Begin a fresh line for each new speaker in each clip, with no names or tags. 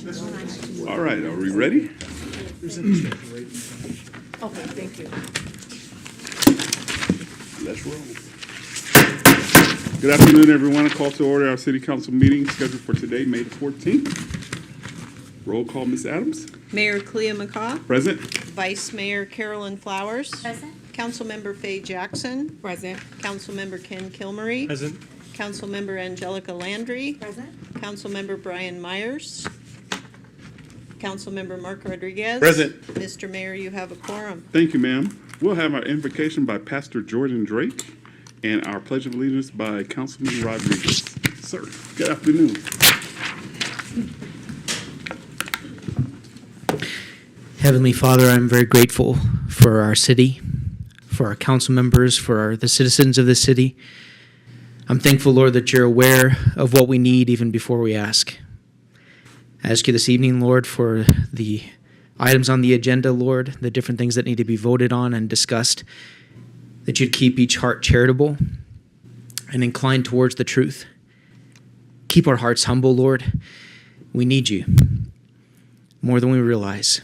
All right, are we ready?
Okay, thank you.
Let's roll. Good afternoon, everyone. I call to order our city council meeting scheduled for today, May the 14th. Roll call, Ms. Adams.
Mayor Clea McCaw.
Present.
Vice Mayor Carolyn Flowers.
Present.
Councilmember Faye Jackson.
Present.
Councilmember Ken Kilmery.
Present.
Councilmember Angelica Landry.
Present.
Councilmember Brian Myers. Councilmember Mark Rodriguez.
Present.
Mr. Mayor, you have a quorum.
Thank you, ma'am. We'll have our invocation by Pastor Jordan Drake and our Pledge of Allegiance by Councilman Rodriguez. Sir, good afternoon.
Heavenly Father, I'm very grateful for our city, for our council members, for the citizens of this city. I'm thankful, Lord, that you're aware of what we need even before we ask. I ask you this evening, Lord, for the items on the agenda, Lord, the different things that need to be voted on and discussed, that you'd keep each heart charitable and inclined towards the truth. Keep our hearts humble, Lord. We need you more than we realize.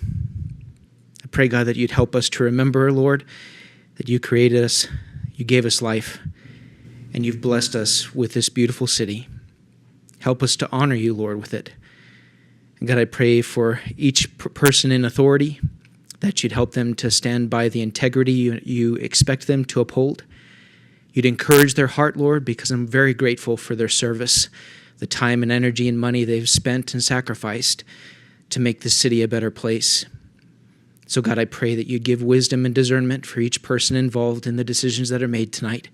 I pray, God, that you'd help us to remember, Lord, that you created us, you gave us life, and you've blessed us with this beautiful city. Help us to honor you, Lord, with it. And God, I pray for each person in authority that you'd help them to stand by the integrity you expect them to uphold. You'd encourage their heart, Lord, because I'm very grateful for their service, the time and energy and money they've spent and sacrificed to make this city a better place. So God, I pray that you give wisdom and discernment for each person involved in the decisions that are made tonight,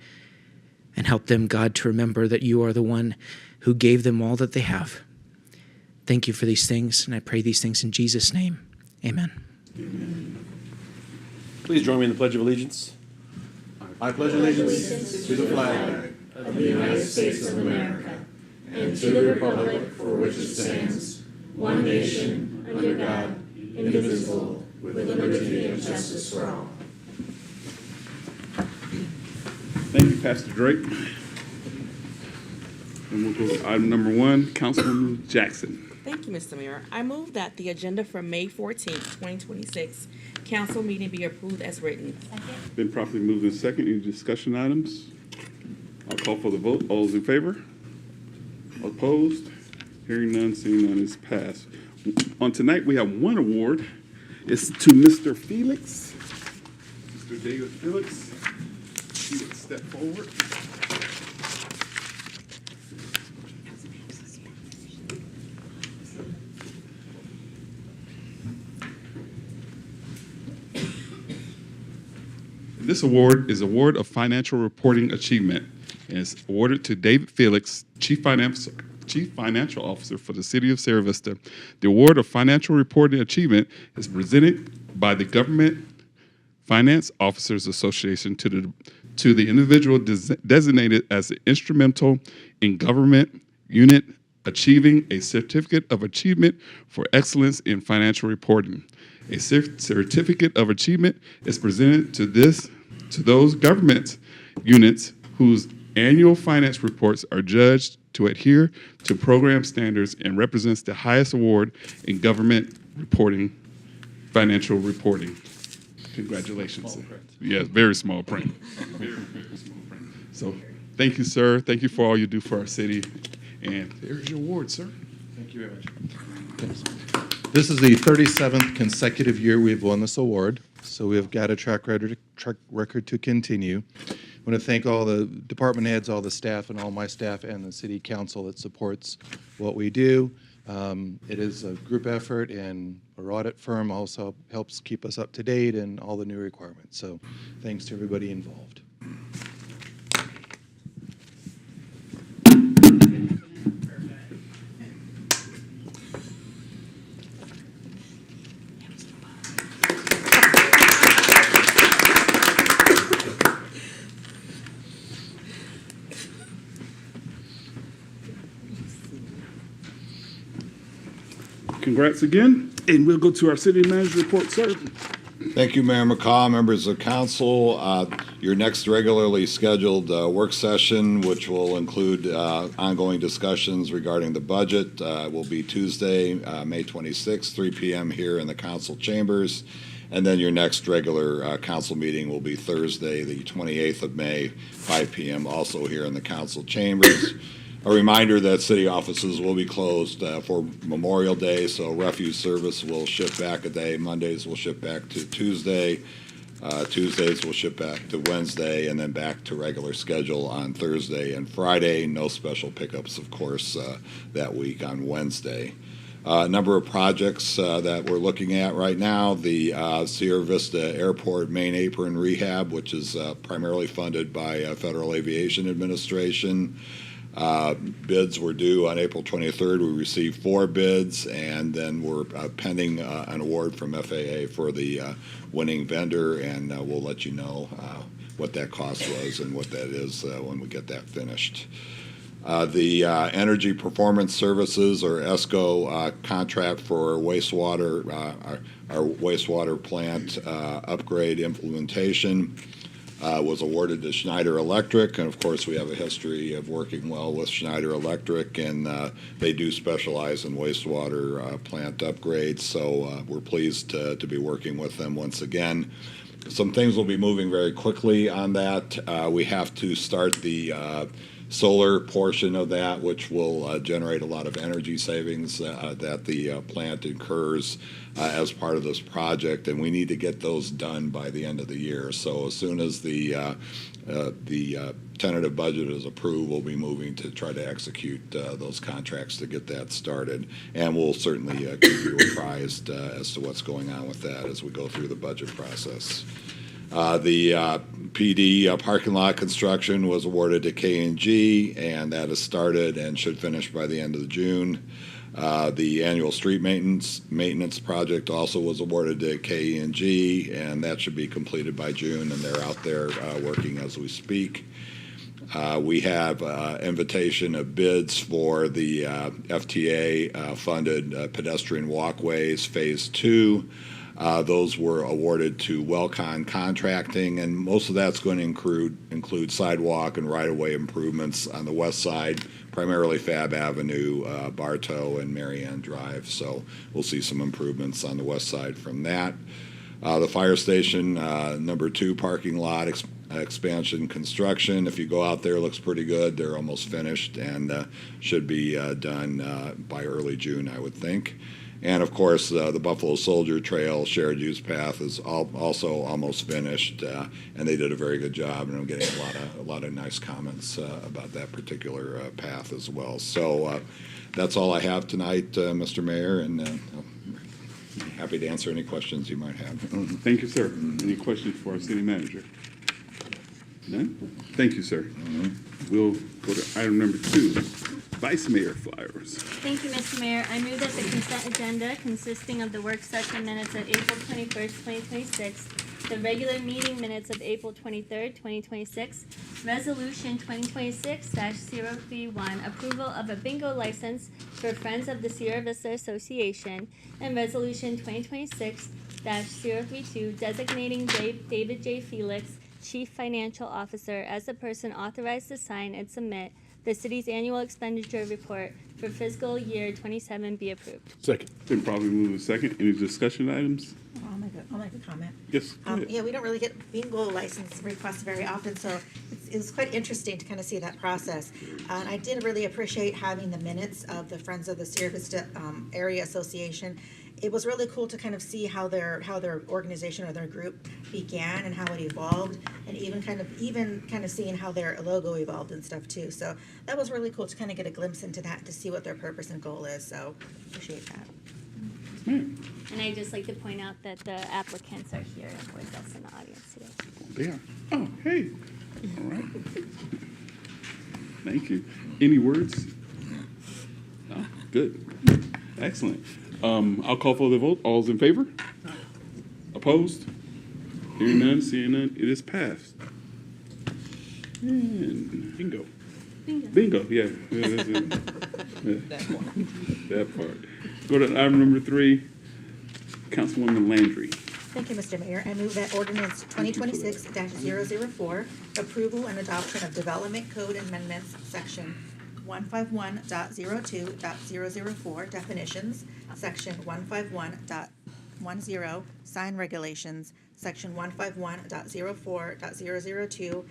and help them, God, to remember that you are the one who gave them all that they have. Thank you for these things, and I pray these things in Jesus' name. Amen.
Please join me in the Pledge of Allegiance.
I pledge allegiance to the flag of the United States of America and to the republic for which it stands, one nation, under God, indivisible, with liberty and justice for all.
Thank you, Pastor Drake. And we'll go to item number 1, Councilwoman Jackson.
Thank you, Mr. Mayor. I move that the agenda for May 14th, 2026 council meeting be approved as written.
Been properly moved in second. Any discussion items? I'll call for the vote. All those in favor? Opposed? Hearing none, seeing none is passed. On tonight, we have one award. It's to Mr. Felix. Mr. David Felix. He would step forward. This award is Award of Financial Reporting Achievement, and it's awarded to David Felix, Chief Financial Officer for the City of Sierra Vista. The Award of Financial Reporting Achievement is presented by the Government Finance Officers Association to the individual designated as instrumental in government unit achieving a Certificate of Achievement for Excellence in Financial Reporting. A certificate of achievement is presented to those government units whose annual finance reports are judged to adhere to program standards and represents the highest award in government reporting, financial reporting. Congratulations. Small print. Yes, very small print. Very, very small print. So thank you, sir. Thank you for all you do for our city. And there's your award, sir.
Thank you very much. This is the 37th consecutive year we've won this award, so we've got a track record to continue. I want to thank all the department heads, all the staff, and all my staff and the city council that supports what we do. It is a group effort, and our audit firm also helps keep us up to date and all the new requirements. So thanks to everybody involved.
Congrats again. And we'll go to our city manager report, sir.
Thank you, Mayor McCaw, members of council. Your next regularly scheduled work session, which will include ongoing discussions regarding the budget, will be Tuesday, May 26th, 3 p.m. here in the council chambers. And then your next regular council meeting will be Thursday, the 28th of May, 5 p.m., also here in the council chambers. A reminder that city offices will be closed for Memorial Day, so refuse service will shift back a day. Mondays will shift back to Tuesday. Tuesdays will shift back to Wednesday, and then back to regular schedule on Thursday and Friday. No special pickups, of course, that week on Wednesday. A number of projects that we're looking at right now. The Sierra Vista Airport main apron rehab, which is primarily funded by Federal Aviation Administration. Bids were due on April 23rd. We received 4 bids, and then we're pending an award from FAA for the winning vendor, and we'll let you know what that cost was and what that is when we get that finished. The Energy Performance Services, or ESCO, contract for wastewater, our wastewater plant upgrade implementation was awarded to Schneider Electric, and of course we have a history of working well with Schneider Electric, and they do specialize in wastewater plant upgrades, so we're pleased to be working with them once again. Some things will be moving very quickly on that. We have to start the solar portion of that, which will generate a lot of energy savings that the plant incurs as part of this project, and we need to get those done by the end of the year. So as soon as the tentative budget is approved, we'll be moving to try to execute those contracts to get that started, and we'll certainly keep you apprised as to what's going on with that as we go through the budget process. The PD parking lot construction was awarded to K&G, and that has started and should finish by the end of June. The annual street maintenance project also was awarded to K&G, and that should be completed by June, and they're out there working as we speak. We have invitation of bids for the FTA-funded pedestrian walkways Phase 2. Those were awarded to Wellcon Contracting, and most of that's going to include sidewalk and right-of-way improvements on the west side, primarily Fab Avenue, Bartow, and Marianne Drive. So we'll see some improvements on the west side from that. The fire station number 2 parking lot expansion construction, if you go out there, looks pretty good. They're almost finished and should be done by early June, I would think. And of course, the Buffalo Soldier Trail shared use path is also almost finished, and they did a very good job. And I'm getting a lot of nice comments about that particular path as well. So that's all I have tonight, Mr. Mayor, and I'm happy to answer any questions you might have.
Thank you, sir. Any questions for our city manager? None? Thank you, sir. We'll go to item number 2, Vice Mayor Flowers.
Thank you, Mr. Mayor. I move that the consent agenda consisting of the work session minutes of April 21st, 2026, the regular meeting minutes of April 23rd, 2026, Resolution 2026-031, approval of a bingo license for Friends of the Sierra Vista Association, and Resolution 2026-032, designating David J. Felix, Chief Financial Officer, as the person authorized to sign and submit the city's annual expenditure report for fiscal year 27 be approved.
Second.
Been probably moved second. Any discussion items?
I'll make a comment.
Yes, go ahead.
Yeah, we don't really get bingo license requests very often, so it was quite interesting to kind of see that process. And I did really appreciate having the minutes of the Friends of the Sierra Vista Area Association. It was really cool to kind of see how their organization or their group began and how it evolved, and even kind of seeing how their logo evolved and stuff too. So that was really cool to kind of get a glimpse into that, to see what their purpose and goal is. So appreciate that.
And I'd just like to point out that the applicants are here with us in the audience today.
They are. Oh, hey. All right. Thank you. Any words? No? Good. Excellent. I'll call for the vote. All's in favor? Opposed? Hearing none, seeing none, it is passed. And bingo. Bingo, yeah. That's it. That part. Go to item number 3, Councilwoman Landry.
Thank you, Mr. Mayor. I move that ordinance 2026-004, approval and adoption of Development Code Amendments, Section 151.02.004, definitions, Section 151.10, sign regulations, Section 151.04.002,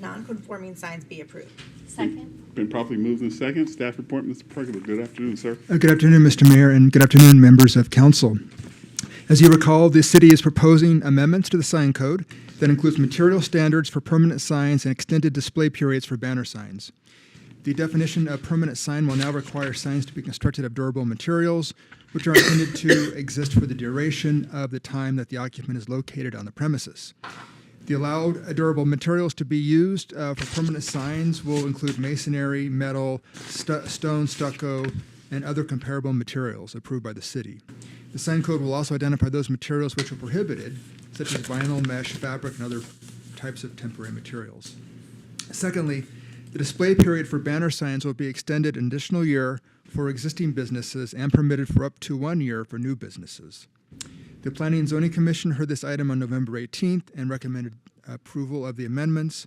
non-conforming signs be approved.
Second.
Been properly moved in second. Staff report, Mr. Pergola. Good afternoon, sir.
Good afternoon, Mr. Mayor, and good afternoon, members of council. As you recall, the city is proposing amendments to the sign code that includes material standards for permanent signs and extended display periods for banner signs. The definition of permanent sign will now require signs to be constructed of durable materials, which are intended to exist for the duration of the time that the occupant is located on the premises. The allowed durable materials to be used for permanent signs will include masonry, metal, stone, stucco, and other comparable materials approved by the city. The sign code will also identify those materials which are prohibited, such as vinyl, mesh, fabric, and other types of temporary materials. Secondly, the display period for banner signs will be extended an additional year for existing businesses and permitted for up to 1 year for new businesses. The Planning and Zoning Commission heard this item on November 18th and recommended approval of the amendments.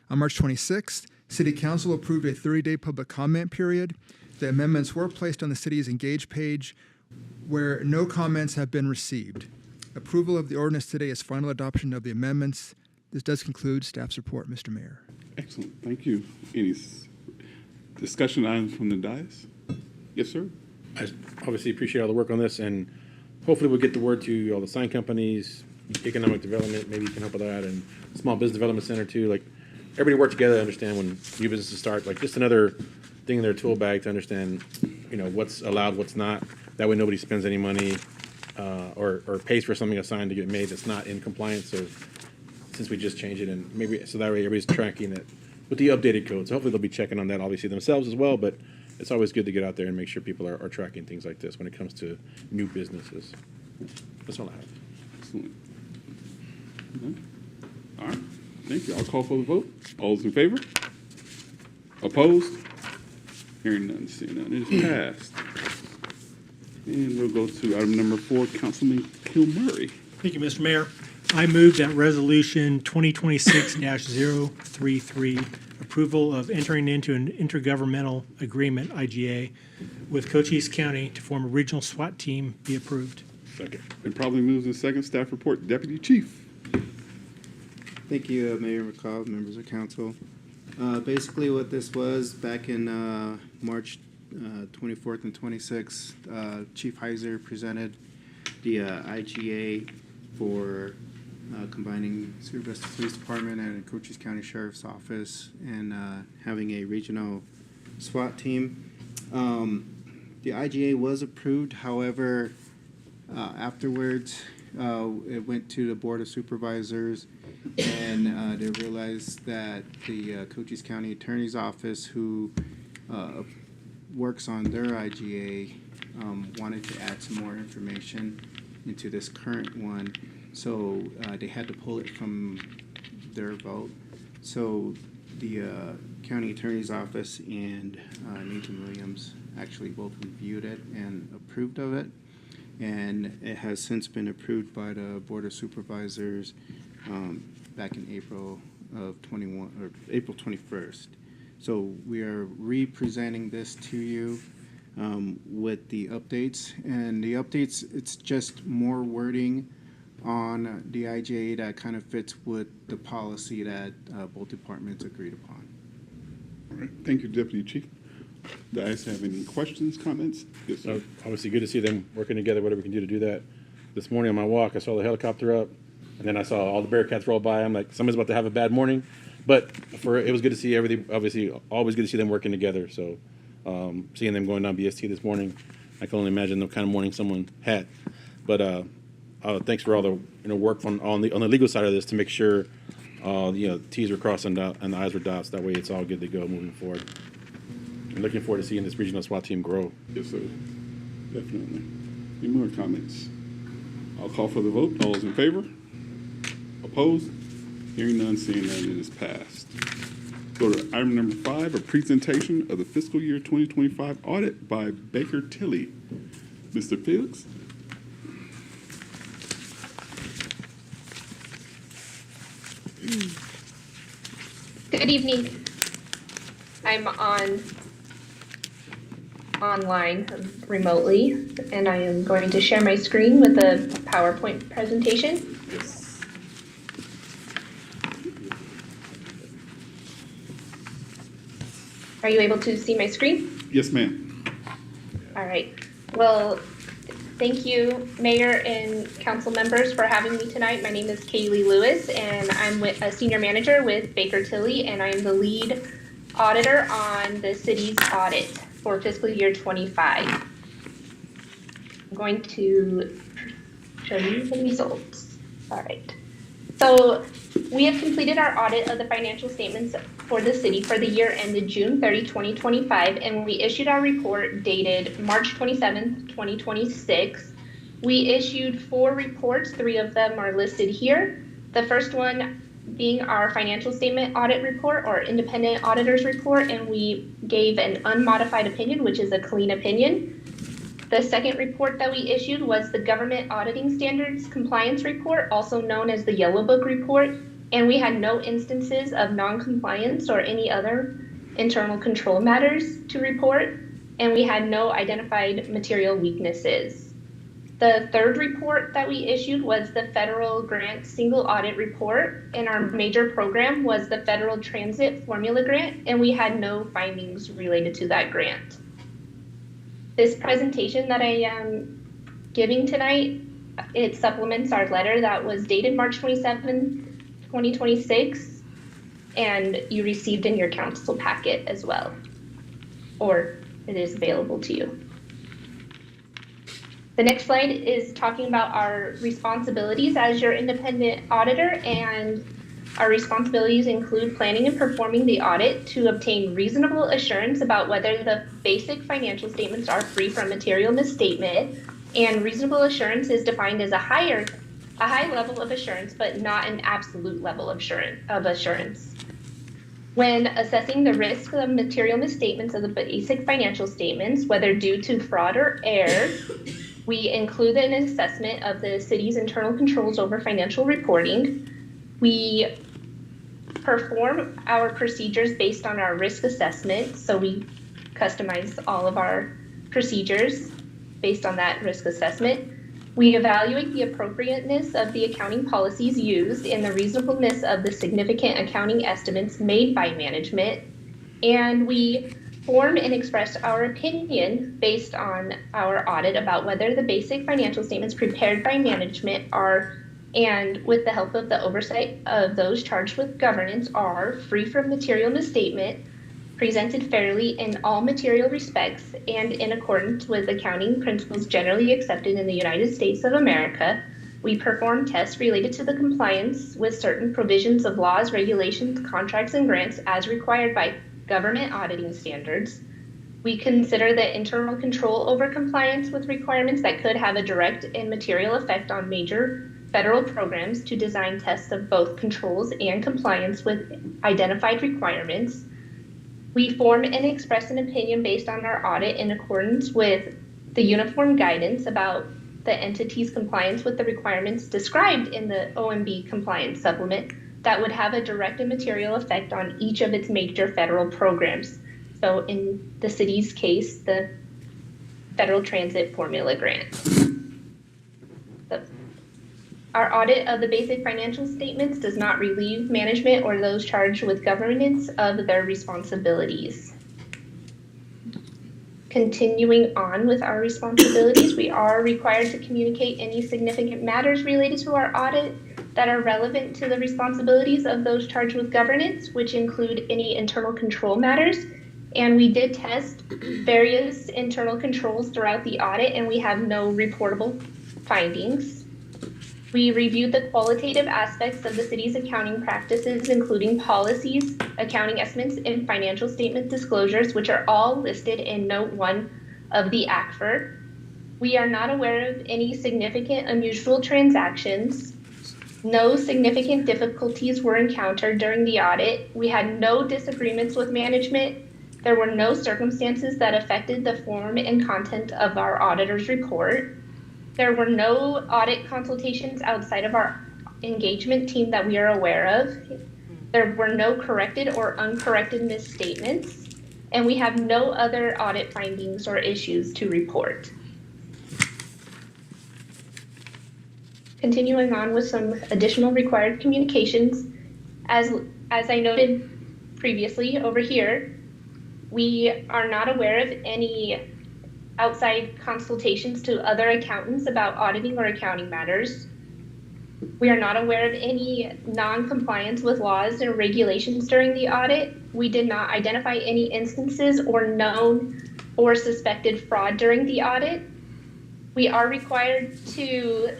On March 26th, City Council approved a 30-day public comment period. The amendments were placed on the city's Engage page where no comments have been received. Approval of the ordinance today is final adoption of the amendments. This does conclude staff's report, Mr. Mayor.
Excellent. Thank you. Any discussion items from the dais? Yes, sir.
I obviously appreciate all the work on this, and hopefully we'll get the word to all the sign companies, economic development, maybe you can help with that, and small business development center too. Like, everybody work together to understand when new businesses start, like just another thing in their tool bag to understand, what's allowed, what's not. That way nobody spends any money or pays for something, a sign to get made that's not in compliance. So since we just changed it, and maybe so that way everybody's tracking it with the updated code. So hopefully they'll be checking on that obviously themselves as well, but it's always good to get out there and make sure people are tracking things like this when it comes to new businesses. That's all I have.
Excellent. Okay. All right. Thank you. I'll call for the vote. All those in favor? Opposed? Hearing none, seeing none. It is passed. And we'll go to item number 4, Councilman Kilmurray.
Thank you, Mr. Mayor. I move that Resolution 2026-033, approval of entering into an intergovernmental agreement, IGA, with Cochise County to form a regional SWAT team be approved.
Second. Been probably moved in second. Staff report, Deputy Chief.
Thank you, Mayor McCall, members of council. Basically what this was, back in March 24th and 26th, Chief Heiser presented the IGA for combining Sierra Vista Police Department and Cochise County Sheriff's Office and having a regional SWAT team. The IGA was approved, however, afterwards it went to the Board of Supervisors, and they realized that the Cochise County Attorney's Office, who works on their IGA, wanted to add some more information into this current one, so they had to pull it from their vote. So the County Attorney's Office and Nathan Williams actually both reviewed it and approved of it, and it has since been approved by the Board of Supervisors back in April of 21 or April 21st. So we are re-presenting this to you with the updates, and the updates, it's just more wording on the IGA that kind of fits with the policy that both departments agreed upon.
All right. Thank you, Deputy Chief. Do I have any questions, comments? Yes, sir.
Obviously good to see them working together, whatever we can do to do that. This morning on my walk, I saw the helicopter up, and then I saw all the Bearcats roll by. I'm like, somebody's about to have a bad morning. But it was good to see everything, obviously, always good to see them working together. So seeing them going down BST this morning, I can only imagine the kind of morning someone had. But thanks for all the work on the legal side of this to make sure T's were crossed and the I's were dots. That way it's all good to go moving forward. I'm looking forward to seeing this regional SWAT team grow.
Yes, sir. Definitely. Any more comments? I'll call for the vote. All those in favor? Opposed? Hearing none, seeing none, it is passed. Go to item number 5, a presentation of the fiscal year 2025 audit by Baker Tilly. Mr. Felix?
Good evening. I'm online remotely, and I am going to share my screen with a PowerPoint presentation. Are you able to see my screen?
Yes, ma'am.
All right. Well, thank you, Mayor and council members, for having me tonight. My name is Kaylee Lewis, and I'm a senior manager with Baker Tilly, and I am the lead auditor on the city's audit for fiscal year 25. I'm going to show you the results. All right. So we have completed our audit of the financial statements for the city for the year ended June 30, 2025, and we issued our report dated March 27th, 2026. We issued 4 reports. 3 of them are listed here. The first one being our financial statement audit report or independent auditor's report, and we gave an unmodified opinion, which is a clean opinion. The second report that we issued was the Government Auditing Standards Compliance Report, also known as the Yellow Book Report, and we had no instances of non-compliance or any other internal control matters to report, and we had no identified material weaknesses. The third report that we issued was the Federal Grant Single Audit Report, and our major program was the Federal Transit Formula Grant, and we had no findings related to that grant. This presentation that I am giving tonight, it supplements our letter that was dated March 27, 2026, and you received in your council packet as well, or it is available to you. The next slide is talking about our responsibilities as your independent auditor, and our responsibilities include planning and performing the audit to obtain reasonable assurance about whether the basic financial statements are free from material misstatement, and reasonable assurance is defined as a high level of assurance, but not an absolute level of assurance. When assessing the risk of material misstatements of the basic financial statements, whether due to fraud or error, we include an assessment of the city's internal controls over financial reporting. We perform our procedures based on our risk assessment, so we customize all of our procedures based on that risk assessment. We evaluate the appropriateness of the accounting policies used and the reasonableness of the significant accounting estimates made by management, and we form and express our opinion based on our audit about whether the basic financial statements prepared by management are, and with the help of the oversight of those charged with governance, are free from material misstatement, presented fairly in all material respects, and in accordance with accounting principles generally accepted in the United States of America. We perform tests related to the compliance with certain provisions of laws, regulations, contracts, and grants as required by government auditing standards. We consider the internal control over compliance with requirements that could have a direct and material effect on major federal programs to design tests of both controls and compliance with identified requirements. We form and express an opinion based on our audit in accordance with the uniform guidance about the entity's compliance with the requirements described in the OMB compliance supplement that would have a direct and material effect on each of its major federal programs. So in the city's case, the Federal Transit Formula Grant. Our audit of the basic financial statements does not relieve management or those charged with governance of their responsibilities. Continuing on with our responsibilities, we are required to communicate any significant matters related to our audit that are relevant to the responsibilities of those charged with governance, which include any internal control matters. And we did test various internal controls throughout the audit, and we have no reportable findings. We reviewed the qualitative aspects of the city's accounting practices, including policies, accounting estimates, and financial statement disclosures, which are all listed in Note 1 of the ACFR. We are not aware of any significant unusual transactions. No significant difficulties were encountered during the audit. We had no disagreements with management. There were no circumstances that affected the form and content of our auditor's report. There were no audit consultations outside of our engagement team that we are aware of. There were no corrected or uncorrected misstatements, and we have no other audit findings or issues to report. Continuing on with some additional required communications, as I noted previously over here, we are not aware of any outside consultations to other accountants about auditing or accounting matters. We are not aware of any non-compliance with laws or regulations during the audit. We did not identify any instances or known or suspected fraud during the audit. We are required to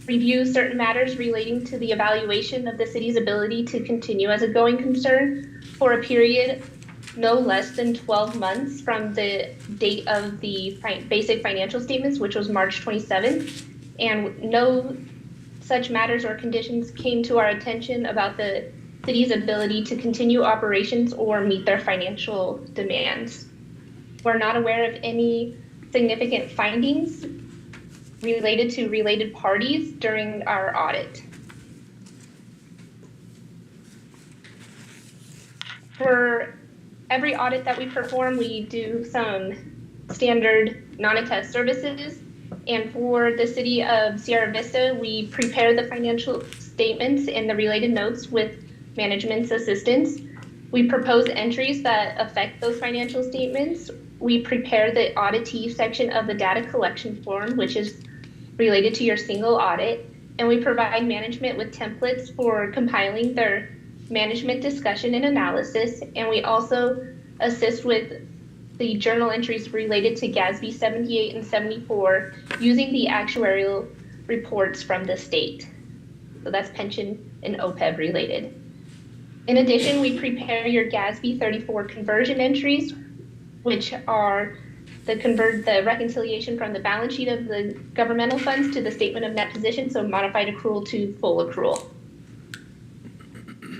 review certain matters relating to the evaluation of the city's ability to continue as a going concern for a period no less than 12 months from the date of the basic financial statements, which was March 27th, and no such matters or conditions came to our attention about the city's ability to continue operations or meet their financial demands. We're not aware of any significant findings related to related parties during our audit. For every audit that we perform, we do some standard non-attest services. And for the city of Sierra Vista, we prepare the financial statements and the related notes with management's assistance. We propose entries that affect those financial statements. We prepare the auditee section of the data collection form, which is related to your single audit. And we provide management with templates for compiling their management discussion and analysis. And we also assist with the journal entries related to GASB 78 and 74 using the actuarial reports from the state. So that's pension and OPEB related. In addition, we prepare your GASB 34 conversion entries, which are the reconciliation from the balance sheet of the governmental funds to the statement of net position, so modified accrual to full accrual.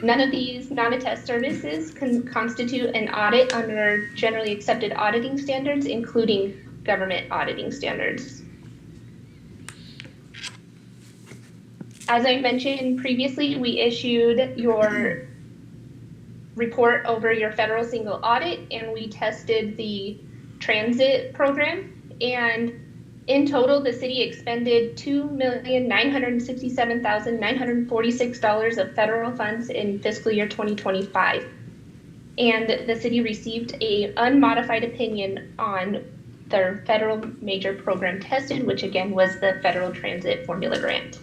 None of these non-attest services can constitute an audit under generally accepted auditing standards, including government auditing standards. As I mentioned previously, we issued your report over your federal single audit, and we tested the transit program. And in total, the city expended $2,967,946 of federal funds in fiscal year 2025. And the city received an unmodified opinion on their federal major program tested, which again was the Federal Transit Formula Grant.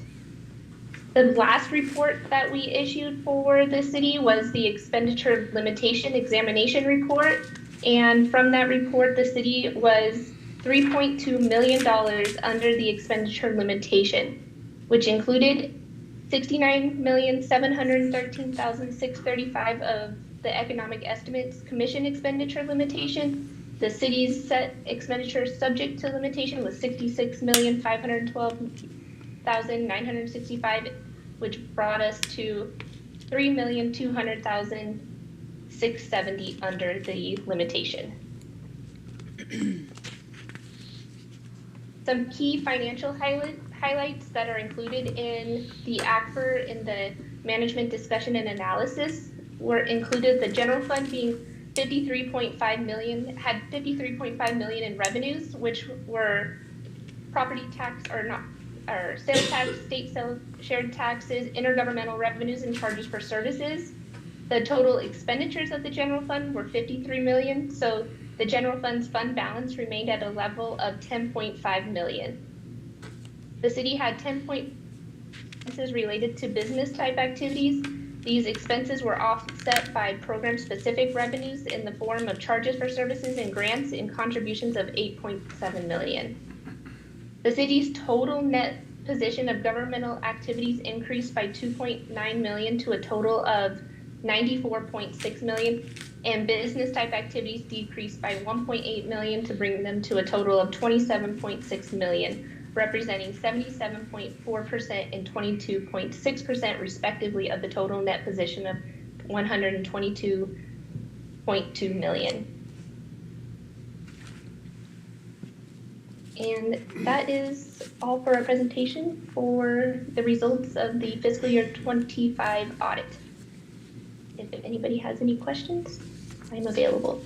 The last report that we issued for the city was the expenditure limitation examination report. And from that report, the city was $3.2 million under the expenditure limitation, which included $69,713,635 of the economic estimates commission expenditure limitation. The city's set expenditure subject to limitation was $66,512,965, which brought us to $3,200,670 under the limitation. Some key financial highlights that are included in the ACFR in the management discussion and analysis were included the general fund being $53.5 million, had $53.5 million in revenues, which were property tax or sales tax, state shared taxes, intergovernmental revenues, and charges for services. The total expenditures of the general fund were $53 million, so the general fund's fund balance remained at a level of $10.5 million. The city had 10 expenses related to business type activities. These expenses were offset by program-specific revenues in the form of charges for services and grants and contributions of $8.7 million. The city's total net position of governmental activities increased by $2.9 million to a total of $94.6 million, and business type activities decreased by $1.8 million to bring them to a total of $27.6 million, representing 77.4% and 22.6% respectively of the total net position of $122.2 million. And that is all for our presentation for the results of the fiscal year 25 audit. If anybody has any questions, I'm available.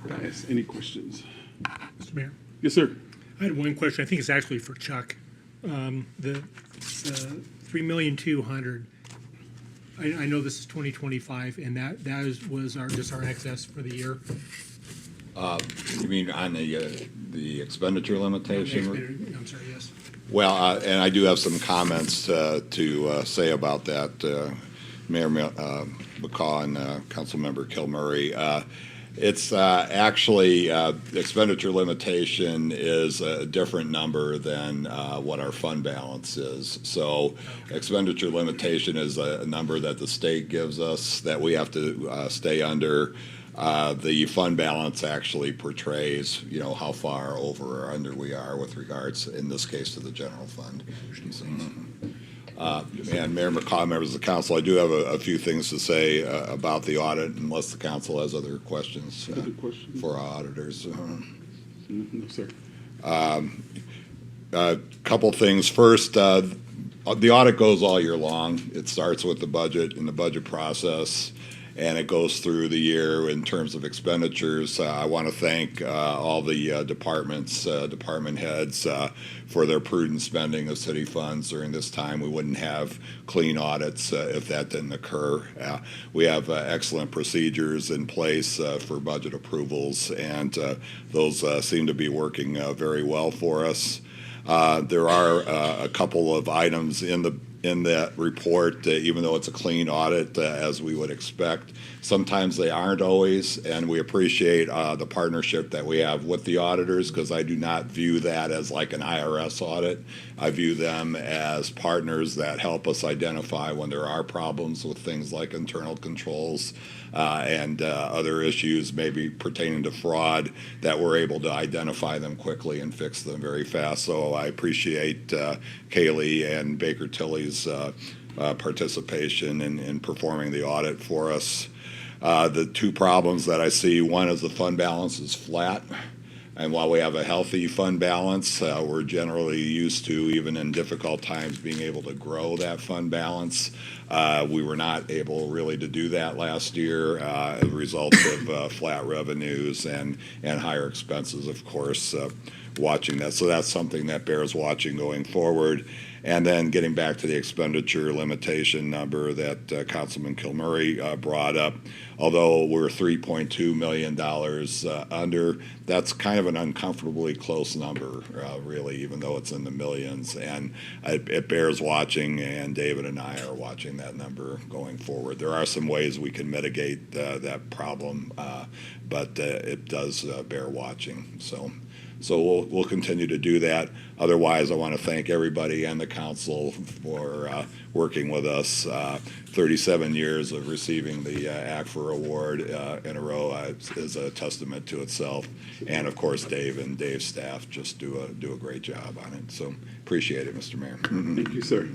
Guys, any questions?
Mr. Mayor,
Yes, sir.
I had one question. I think it's actually for Chuck. The 3,200,000. I know this is 2025, and that was just our excess for the year.
You mean on the expenditure limitation?
I'm sorry. Yes.
Well, and I do have some comments to say about that, Mayor McCaw and Councilmember Kilmurray. It's actually expenditure limitation is a different number than what our fund balance is. So expenditure limitation is a number that the state gives us that we have to stay under. The fund balance actually portrays, how far over or under we are with regards, in this case, to the general fund. And Mayor McCaw, members of the council, I do have a few things to say about the audit, unless the council has other questions for our auditors.
No, sir.
A couple things. First, the audit goes all year long. It starts with the budget and the budget process, and it goes through the year in terms of expenditures. I want to thank all the departments, department heads for their prudent spending of city funds during this time. We wouldn't have clean audits if that didn't occur. We have excellent procedures in place for budget approvals, and those seem to be working very well for us. There are a couple of items in that report, even though it's a clean audit, as we would expect. Sometimes they aren't always, and we appreciate the partnership that we have with the auditors, because I do not view that as like an IRS audit. I view them as partners that help us identify when there are problems with things like internal controls and other issues maybe pertaining to fraud, that we're able to identify them quickly and fix them very fast. So I appreciate Kaylee and Baker Tilly's participation in performing the audit for us. The two problems that I see, one is the fund balance is flat. And while we have a healthy fund balance, we're generally used to, even in difficult times, being able to grow that fund balance. We were not able really to do that last year as a result of flat revenues and higher expenses, of course, watching that. So that's something that bears watching going forward. And then getting back to the expenditure limitation number that Councilman Kilmurray brought up, although we're $3.2 million under, that's kind of an uncomfortably close number, really, even though it's in the millions. And it bears watching, and David and I are watching that number going forward. There are some ways we can mitigate that problem, but it does bear watching. So we'll continue to do that. Otherwise, I want to thank everybody and the council for working with us. 37 years of receiving the ACFR award in a row is a testament to itself. And of course, Dave and Dave's staff just do a great job on it. So appreciate it, Mr. Mayor.
Thank you, sir.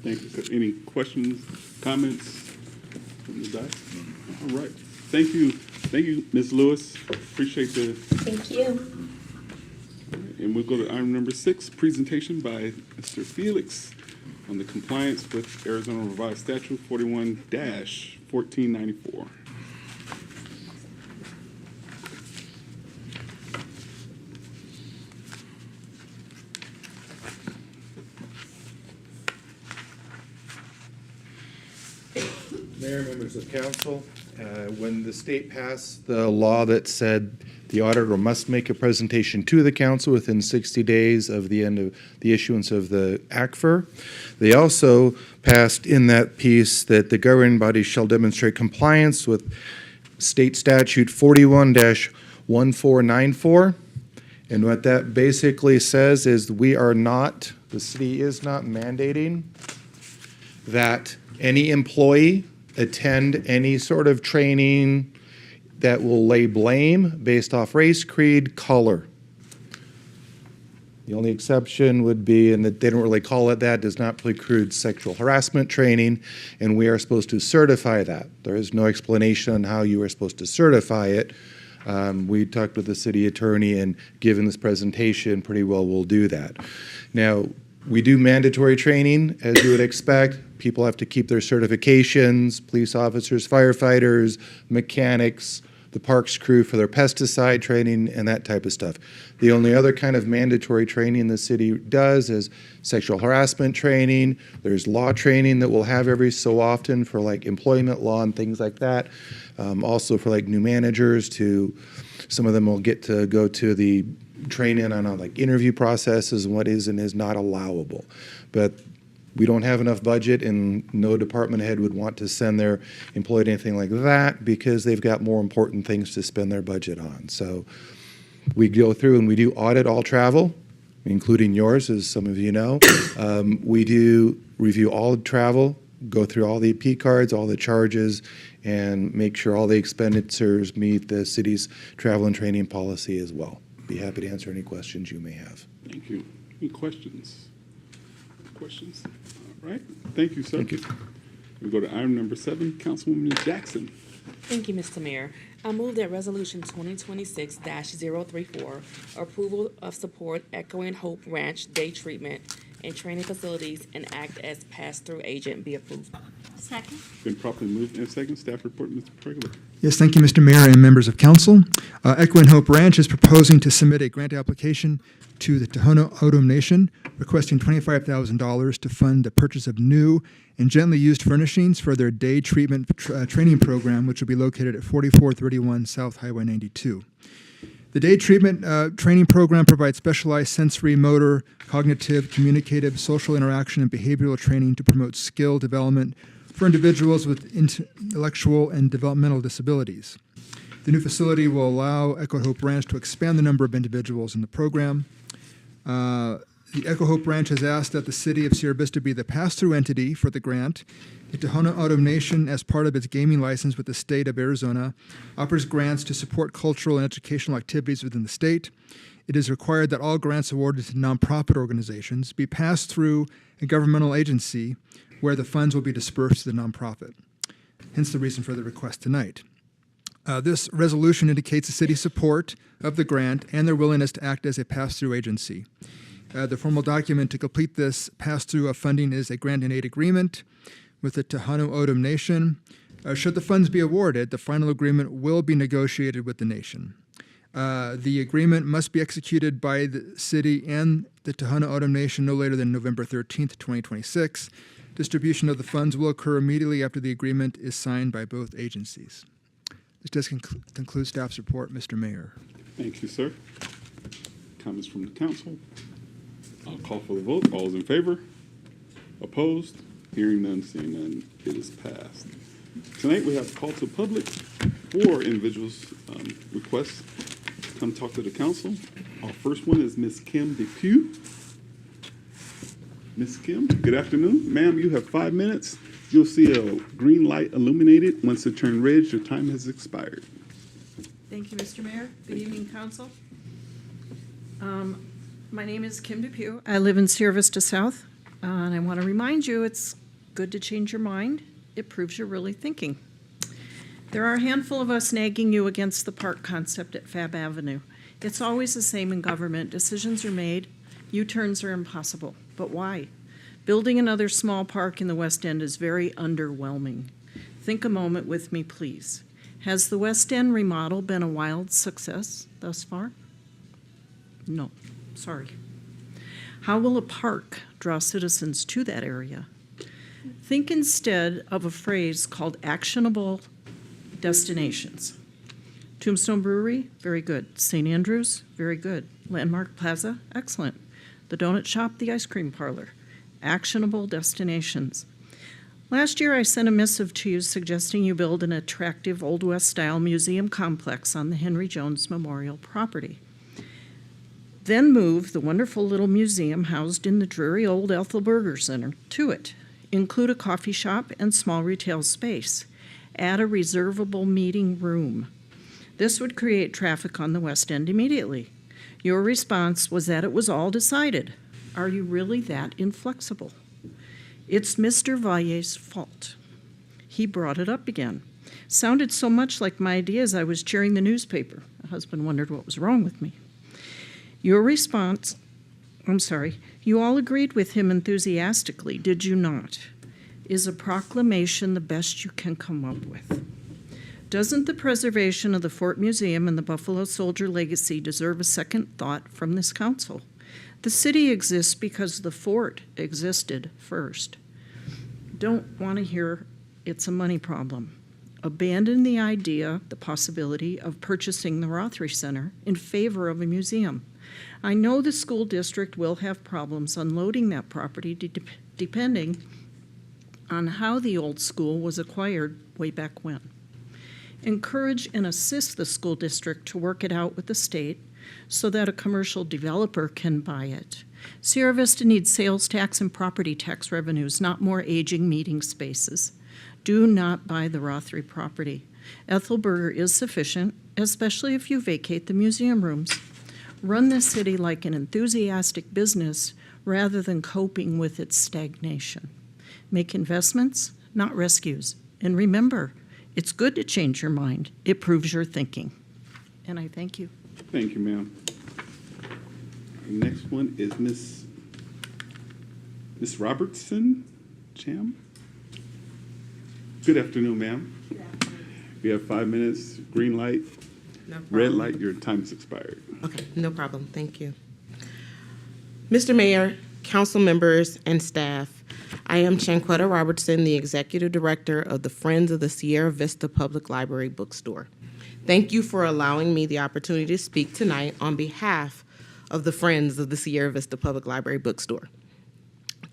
Thank you. Any questions, comments from the dais? All right. Thank you, Ms. Lewis. Appreciate the.
Thank you.
And we'll go to item number 6, presentation by Mr. Felix on the compliance with Arizona Revised Statute 41-1494.
Mayor, members of council, when the state passed the law that said the auditor must make a presentation to the council within 60 days of the end of the issuance of the ACFR, they also passed in that piece that the governing body shall demonstrate compliance with state statute 41-1494. And what that basically says is the city is not mandating that any employee attend any sort of training that will lay blame based off race, creed, color. The only exception would be, and that they don't really call it that, does not preclude sexual harassment training, and we are supposed to certify that. There is no explanation on how you are supposed to certify it We talked with the city attorney, and given this presentation, pretty well we'll do that. Now, we do mandatory training, as you would expect. People have to keep their certifications, police officers, firefighters, mechanics, the parks crew for their pesticide training and that type of stuff. The only other kind of mandatory training the city does is sexual harassment training. There's law training that we'll have every so often for like employment law and things like that. Also for like new managers, some of them will get to go to the training on like interview processes and what is and is not allowable. But we don't have enough budget, and no department head would want to send their employee to anything like that because they've got more important things to spend their budget on. So we go through and we do audit all travel, including yours, as some of you know. We do review all travel, go through all the P cards, all the charges, and make sure all the expenditures meet the city's travel and training policy as well. Be happy to answer any questions you may have.
Thank you. Any questions? Questions? All right. Thank you, sir.
Thank you.
We go to item number 7, Councilwoman Jackson.
Thank you, Mr. Mayor. I move that Resolution 2026-034, approval of support Echo and Hope Ranch Day Treatment and Training Facilities and act as pass-through agent be approved.
Second.
Been properly moved and second. Staff report, Mr. Pregler.
Yes, thank you, Mr. Mayor and members of council. Echo and Hope Ranch is proposing to submit a grant application to the Tohono O'odham Nation, requesting $25,000 to fund the purchase of new and gently used furnishings for their day treatment training program, which will be located at 4431 South Highway 92. The day treatment training program provides specialized sensory, motor, cognitive, communicative, social interaction, and behavioral training to promote skill development for individuals with intellectual and developmental disabilities. The new facility will allow Echo Hope Ranch to expand the number of individuals in the program. The Echo Hope Ranch has asked that the city of Sierra Vista be the pass-through entity for the grant. The Tohono O'odham Nation, as part of its gaming license with the state of Arizona, offers grants to support cultural and educational activities within the state. It is required that all grants awarded to nonprofit organizations be passed through a governmental agency where the funds will be dispersed to the nonprofit. Hence the reason for the request tonight. This resolution indicates the city's support of the grant and their willingness to act as a pass-through agency. The formal document to complete this pass-through of funding is a grant and aid agreement with the Tohono O'odham Nation. Should the funds be awarded, the final agreement will be negotiated with the nation. The agreement must be executed by the city and the Tohono O'odham Nation no later than November 13th, 2026. Distribution of the funds will occur immediately after the agreement is signed by both agencies. This does conclude staff's report, Mr. Mayor.
Thank you, sir. Comments from the council? I'll call for the vote. All is in favor? Opposed? Hearing none, seeing none, it is passed. Tonight we have a call to public. 4 individuals requests to come talk to the council. Our first one is Ms. Kim Depew. Ms. Kim, good afternoon. Ma'am, you have 5 minutes. You'll see a green light illuminated. Once it turns red, your time has expired.
Thank you, Mr. Mayor. Good evening, council. My name is Kim Depew. I live in Sierra Vista South, and I want to remind you it's good to change your mind. It proves you're really thinking. There are a handful of us nagging you against the park concept at Fab Avenue. It's always the same in government. Decisions are made, U-turns are impossible. But why? Building another small park in the West End is very underwhelming. Think a moment with me, please. Has the West End remodel been a wild success thus far? No, sorry. How will a park draw citizens to that area? Think instead of a phrase called actionable destinations. Tombstone Brewery, very good. St. Andrews, very good. Landmark Plaza, excellent. The Donut Shop, the ice cream parlor. Actionable destinations. Last year, I sent a missive to you suggesting you build an attractive Old West-style museum complex on the Henry Jones Memorial property. Then move the wonderful little museum housed in the dreary old Ethel Burger Center to it. Include a coffee shop and small retail space. Add a reservable meeting room. This would create traffic on the West End immediately. Your response was that it was all decided. Are you really that inflexible? It's Mr. Valle's fault. He brought it up again. Sounded so much like my ideas I was cheering the newspaper. My husband wondered what was wrong with me. Your response, you all agreed with him enthusiastically, did you not? Is a proclamation the best you can come up with? Doesn't the preservation of the Fort Museum and the Buffalo Soldier legacy deserve a second thought from this council? The city exists because the fort existed first. Don't want to hear it's a money problem. Abandon the idea, the possibility of purchasing the Rothery Center in favor of a museum. I know the school district will have problems unloading that property depending on how the old school was acquired way back when. Encourage and assist the school district to work it out with the state so that a commercial developer can buy it. Sierra Vista needs sales tax and property tax revenues, not more aging meeting spaces. Do not buy the Rothery property. Ethelberger is sufficient, especially if you vacate the museum rooms. Run the city like an enthusiastic business rather than coping with its stagnation. Make investments, not rescues. And remember, it's good to change your mind. It proves your thinking. And I thank you.
Thank you, ma'am. Our next one is Miss Robertson Cham. Good afternoon, ma'am. Good afternoon. We have 5 minutes. Green light.
No problem.
Red light, your time is expired.
Okay, no problem. Thank you. Mr. Mayor, council members, and staff, I am Chanquetta Robertson, the Executive Director of the Friends of the Sierra Vista Public Library Bookstore. Thank you for allowing me the opportunity to speak tonight on behalf of the Friends of the Sierra Vista Public Library Bookstore.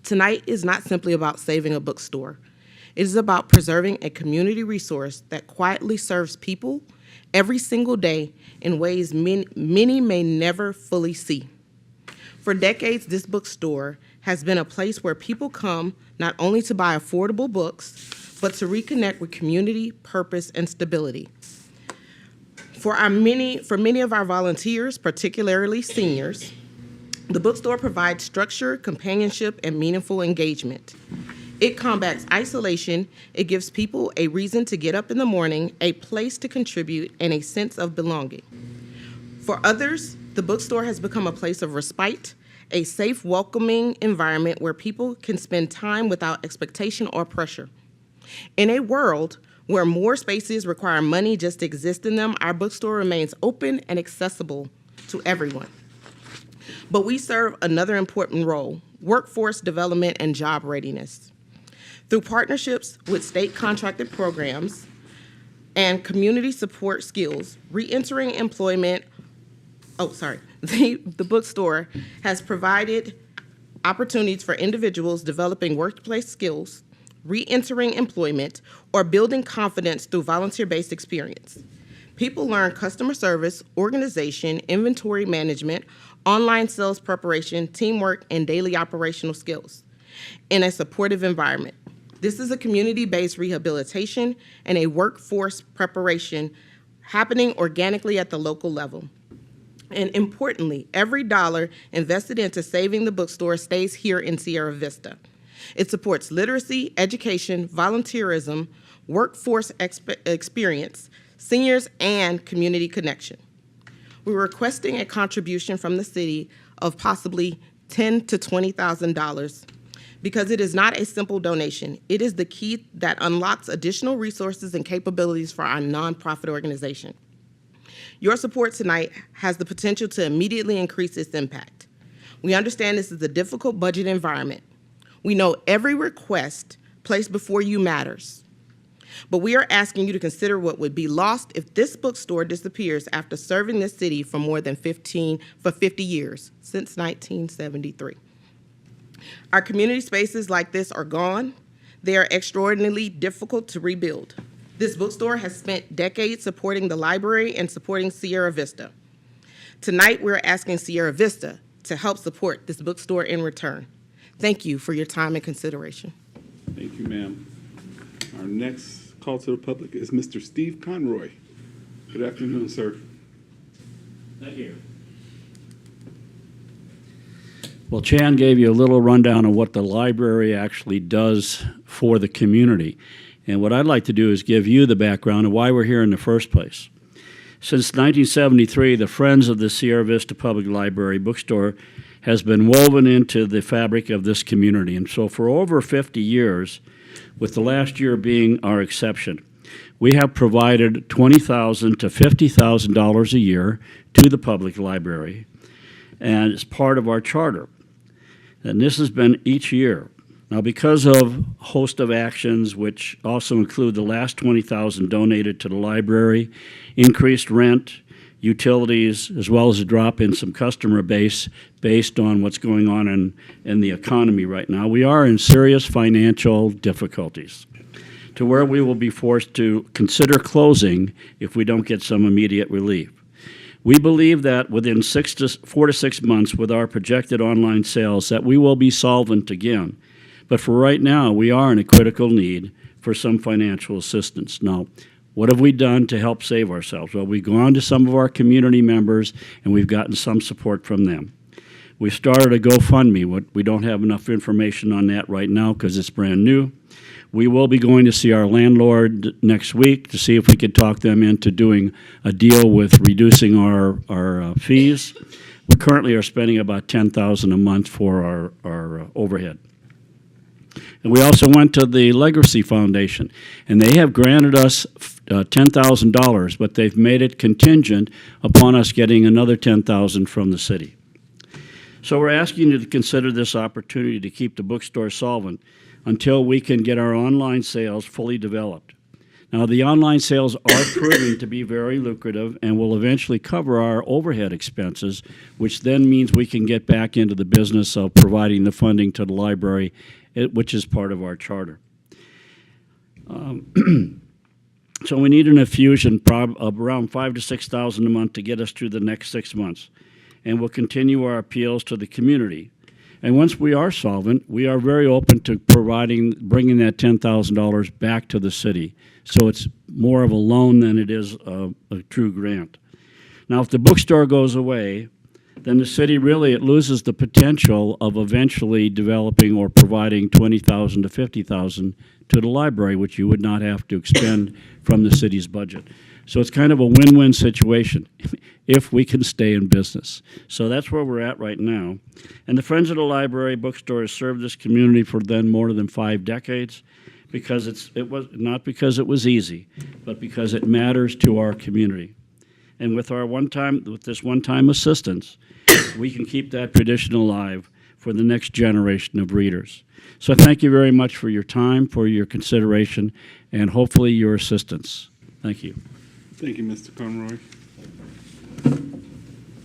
Tonight is not simply about saving a bookstore. It is about preserving a community resource that quietly serves people every single day in ways many may never fully see. For decades, this bookstore has been a place where people come not only to buy affordable books, but to reconnect with community, purpose, and stability. For many of our volunteers, particularly seniors, the bookstore provides structure, companionship, and meaningful engagement. It combats isolation, it gives people a reason to get up in the morning, a place to contribute, and a sense of belonging. For others, the bookstore has become a place of respite, a safe, welcoming environment where people can spend time without expectation or pressure. In a world where more spaces require money just to exist in them, our bookstore remains open and accessible to everyone. But we serve another important role: workforce development and job readiness. Through partnerships with state contracted programs and community support skills, reentering employment, the bookstore has provided opportunities for individuals developing workplace skills, reentering employment, or building confidence through volunteer-based experience. People learn customer service, organization, inventory management, online sales preparation, teamwork, and daily operational skills in a supportive environment. This is a community-based rehabilitation and a workforce preparation happening organically at the local level. And importantly, every dollar invested into saving the bookstore stays here in Sierra Vista. It supports literacy, education, volunteerism, workforce experience, seniors, and community connection. We're requesting a contribution from the city of possibly $10,000 to $20,000 because it is not a simple donation. It is the key that unlocks additional resources and capabilities for our nonprofit organization. Your support tonight has the potential to immediately increase its impact. We understand this is a difficult budget environment. We know every request placed before you matters. But we are asking you to consider what would be lost if this bookstore disappears after serving this city for more than 50 years, since 1973. Our community spaces like this are gone. They are extraordinarily difficult to rebuild. This bookstore has spent decades supporting the library and supporting Sierra Vista. Tonight, we're asking Sierra Vista to help support this bookstore in return. Thank you for your time and consideration.
Thank you, ma'am. Our next call to the public is Mr. Steve Conroy. Good afternoon, sir.
Thank you. Well, Chan gave you a little rundown of what the library actually does for the community. And what I'd like to do is give you the background of why we're here in the first place. Since 1973, the Friends of the Sierra Vista Public Library bookstore has been woven into the fabric of this community. And so for over 50 years, with the last year being our exception, we have provided $20,000 to $50,000 a year to the public library, and it's part of our charter. And this has been each year. Now, because of a host of actions, which also include the last $20,000 donated to the library, increased rent, utilities, as well as a drop in some customer base based on what's going on in the economy right now, we are in serious financial difficulties to where we will be forced to consider closing if we don't get some immediate relief. We believe that within 4 to 6 months with our projected online sales that we will be solvent again. But for right now, we are in a critical need for some financial assistance. Now, what have we done to help save ourselves? Well, we've gone to some of our community members and we've gotten some support from them. We started a GoFundMe. We don't have enough information on that right now because it's brand new. We will be going to see our landlord next week to see if we could talk them into doing a deal with reducing our fees. We currently are spending about $10,000 a month for our overhead. And we also went to the Legacy Foundation, and they have granted us $10,000, but they've made it contingent upon us getting another $10,000 from the city. So we're asking you to consider this opportunity to keep the bookstore solvent until we can get our online sales fully developed. Now, the online sales are proving to be very lucrative and will eventually cover our overhead expenses, which then means we can get back into the business of providing the funding to the library, which is part of our charter. So we need an infusion of around $5,000 to $6,000 a month to get us through the next 6 months. And we'll continue our appeals to the community. And once we are solvent, we are very open to bringing that $10,000 back to the city. So it's more of a loan than it is a true grant. Now, if the bookstore goes away, then the city really, it loses the potential of eventually developing or providing $20,000 to $50,000 to the library, which you would not have to expend from the city's budget. So it's kind of a win-win situation if we can stay in business. So that's where we're at right now. And the Friends of the Library bookstore has served this community for then more than 5 decades because it was not because it was easy, but because it matters to our community. And with this one-time assistance, we can keep that tradition alive for the next generation of readers. So thank you very much for your time, for your consideration, and hopefully your assistance. Thank you.
Thank you, Mr. Conroy.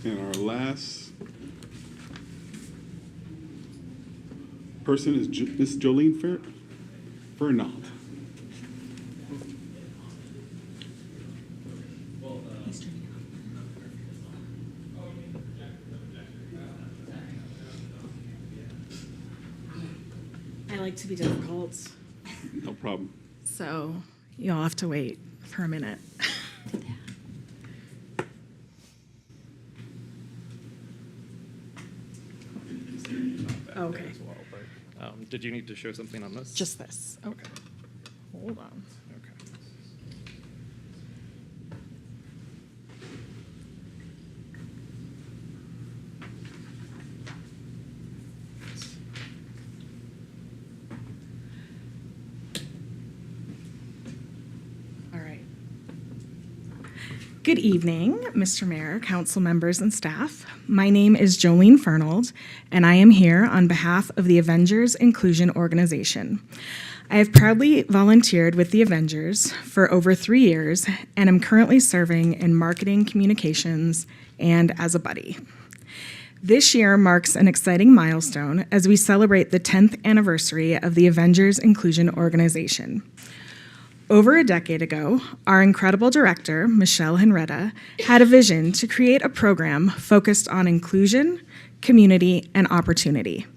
And our last person is Ms. Jolene Fernald.
I like to be difficult,
No problem.
so you'll have to wait for a minute. Okay.
Did you need to show something on this?
Just this. Okay. Hold on.
Okay.
All right. Good evening, Mr. Mayor, council members, and staff. My name is Jolene Fernald, and I am here on behalf of the Avengers Inclusion Organization. I have proudly volunteered with the Avengers for over 3 years and am currently serving in marketing communications and as a buddy. This year marks an exciting milestone as we celebrate the 10th anniversary of the Avengers Inclusion Organization. Over a decade ago, our incredible director, Michelle Henretta, had a vision to create a program focused on inclusion, community, and opportunity.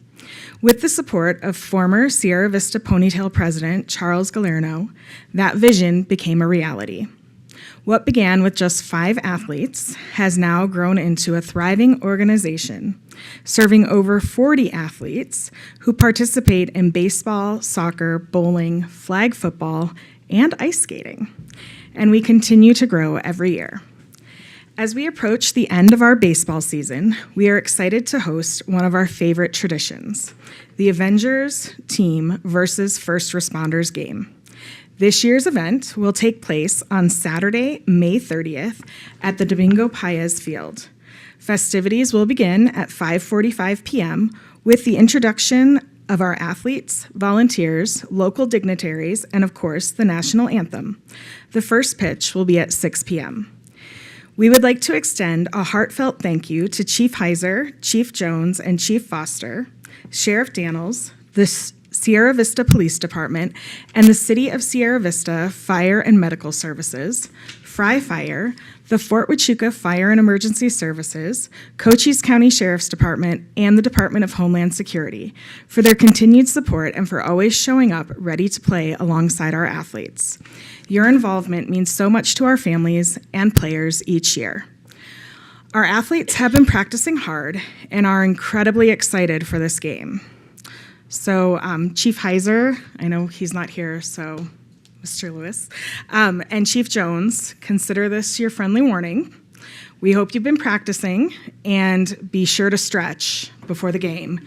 With the support of former Sierra Vista Ponytail president Charles Galerno, that vision became a reality. What began with just 5 athletes has now grown into a thriving organization, serving over 40 athletes who participate in baseball, soccer, bowling, flag football, and ice skating. And we continue to grow every year. As we approach the end of our baseball season, we are excited to host one of our favorite traditions, the Avengers team versus First Responders game. This year's event will take place on Saturday, May 30th at the Domingo Paez Field. Festivities will begin at 5:45 p.m. with the introduction of our athletes, volunteers, local dignitaries, and of course, the national anthem. The first pitch will be at 6 p.m. We would like to extend a heartfelt thank you to Chief Heiser, Chief Jones, and Chief Foster, Sheriff Daniels, the Sierra Vista Police Department, and the City of Sierra Vista Fire and Medical Services, Fry Fire, the Fort Huachuca Fire and Emergency Services, Cochise County Sheriff's Department, and the Department of Homeland Security for their continued support and for always showing up ready to play alongside our athletes. Your involvement means so much to our families and players each year. Our athletes have been practicing hard and are incredibly excited for this game. So Chief Heiser, I know he's not here, so Mr. Lewis, and Chief Jones, consider this your friendly warning. We hope you've been practicing, and be sure to stretch before the game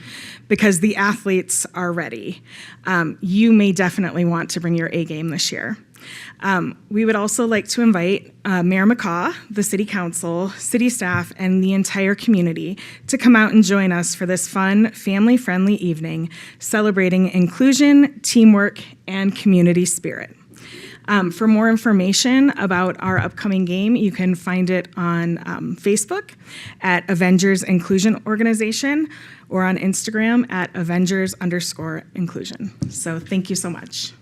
because the athletes are ready. You may definitely want to bring your A game this year. We would also like to invite Mayor McCaw, the City Council, city staff, and the entire community to come out and join us for this fun, family-friendly evening celebrating inclusion, teamwork, and community spirit. For more information about our upcoming game, you can find it on Facebook at Avengers Inclusion Organization or on Instagram at Avengers_inclusion. So thank you so much.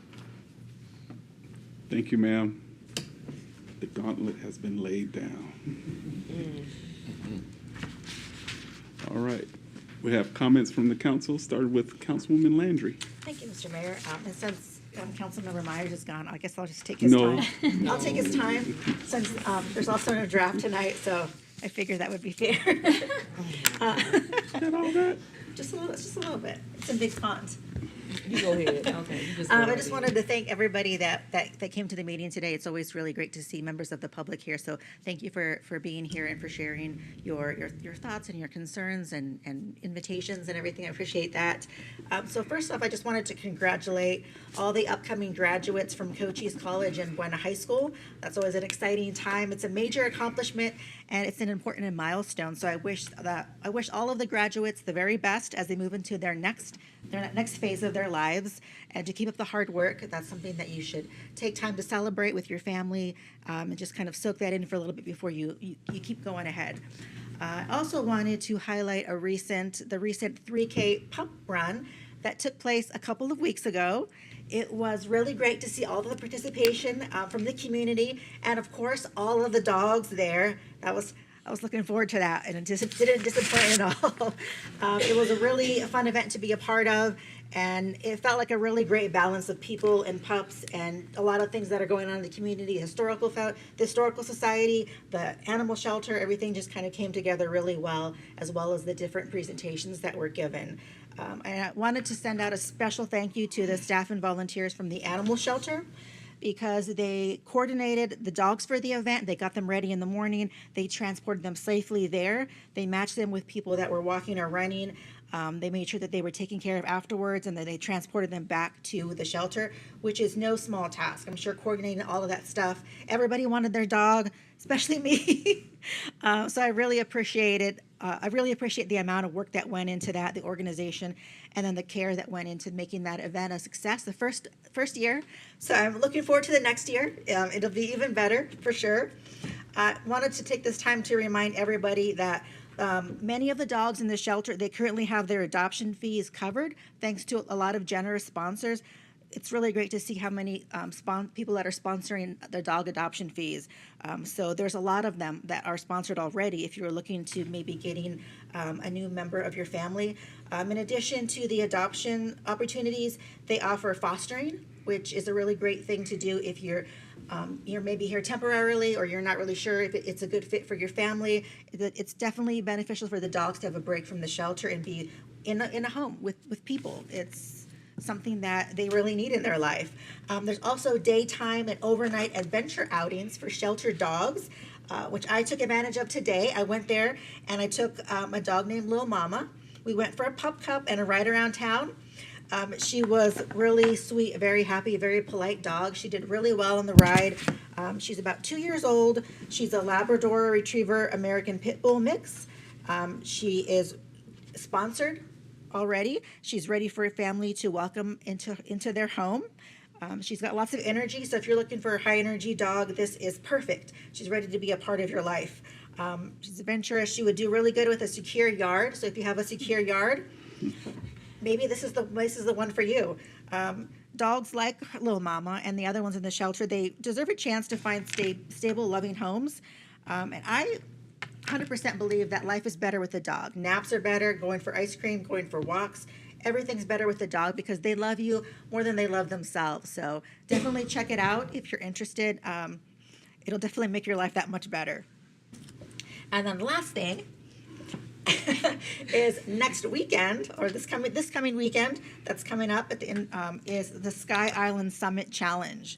Thank you, ma'am. The gauntlet has been laid down. All right. We have comments from the council, started with Councilwoman Landry.
Thank you, Mr. Mayor. And since Councilmember Myers is gone, I guess I'll just take his
No.
time. I'll take his time since there's also no draft tonight, so I figured that would be fair. Just a little bit. It's in big font.
You go ahead. Okay.
I just wanted to thank everybody that came to the meeting today. It's always really great to see members of the public here. So thank you for being here and for sharing your thoughts and your concerns and invitations and everything. I appreciate that. So first off, I just wanted to congratulate all the upcoming graduates from Cochise College and Buena High School. That's always an exciting time. It's a major accomplishment and it's an important milestone. So I wish all of the graduates the very best as they move into their next phase of their lives, and to keep up the hard work. That's something that you should take time to celebrate with your family, and just kind of soak that in for a little bit before you keep going ahead. I also wanted to highlight the recent 3K pump run that took place a couple of weeks ago. It was really great to see all of the participation from the community, and of course all of the dogs there. I was looking forward to that, and it didn't disappoint at all. It was a really fun event to be a part of, and it felt like a really great balance of people and pups and a lot of things that are going on in the community, the Historical Society, the animal shelter, everything just kind of came together really well as the different presentations that were given. And I wanted to send out a special thank you to the staff and volunteers from the animal shelter, because they coordinated the dogs for the event. They got them ready in the morning. They transported them safely there. They matched them with people that were walking or running. They made sure that they were taken care of afterwards, and then they transported them back to the shelter, which is no small task. I'm sure coordinating all of that stuff. Everybody wanted their dog, especially me. So I really appreciate it. I really appreciate the amount of work that went into that, the organization, and then the care that went into making that event a success the first year. So I'm looking forward to the next year. It'll be even better for sure. I wanted to take this time to remind everybody that many of the dogs in the shelter, they currently have their adoption fees covered thanks to a lot of generous sponsors. It's really great to see how many people that are sponsoring their dog adoption fees. So there's a lot of them that are sponsored already if you're looking to maybe getting a new member of your family. In addition to the adoption opportunities, they offer fostering, which is a really great thing to do if you're maybe here temporarily or you're not really sure if it's a good fit for your family. It's definitely beneficial for the dogs to have a break from the shelter and be in a home with people. something that they really need in their life. There's also daytime and overnight adventure outings for sheltered dogs, which I took advantage of today. I went there and I took a dog named Lil Mama. We went for a pup cup and a ride around town. She was really sweet, very happy, very polite dog. She did really well on the ride. She's about 2 years old. She's a Labrador Retriever American Pit Bull mix. She is sponsored already. She's ready for a family to welcome into their home. She's got lots of energy, so if you're looking for a high energy dog, this is perfect. She's ready to be a part of your life. She's adventurous. She would do really good with a secure yard. So if you have a secure yard, maybe this is the one for you. Dogs like Little Mama and the other ones in the shelter, they deserve a chance to find stable, loving homes. And I 100% believe that life is better with a dog. Naps are better, going for ice cream, going for walks. Everything's better with the dog because they love you more than they love themselves. So definitely check it out if you're interested. It'll definitely make your life that much better. And then the last thing is next weekend, or this coming weekend that's coming up at the end, is the Sky Island Summit Challenge.